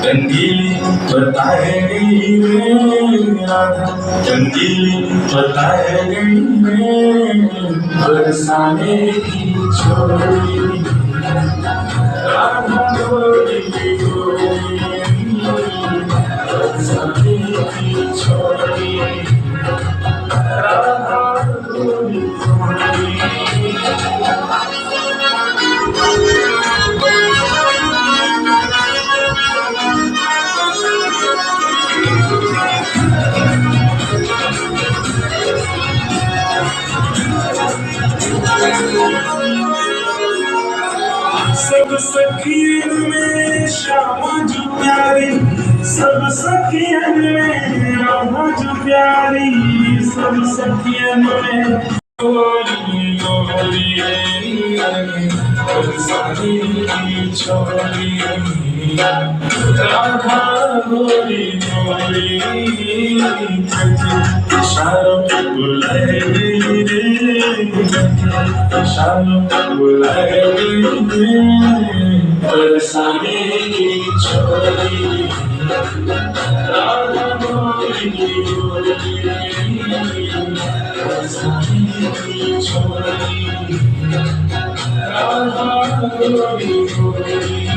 रंगीली बताएगी राधा, रंगीली बताएगी बरसाने की छोड़ी राधा गोरी बरसाने की छोड़ी राधा गोरी सब सखियन में श्यामा जो प्यारी, सब सखियन में राधा जो प्यारी, सब सखियन में गोरी गोरी बरसाने की छोड़ी राधा गोरी गोरी इशारों पे बुलाए गई रे, इशारों पे बुलाए गई रे बरसाने की छोड़ी राधा गोरी गोरी बरसाने की छोड़ी राधा गोरी गोरी।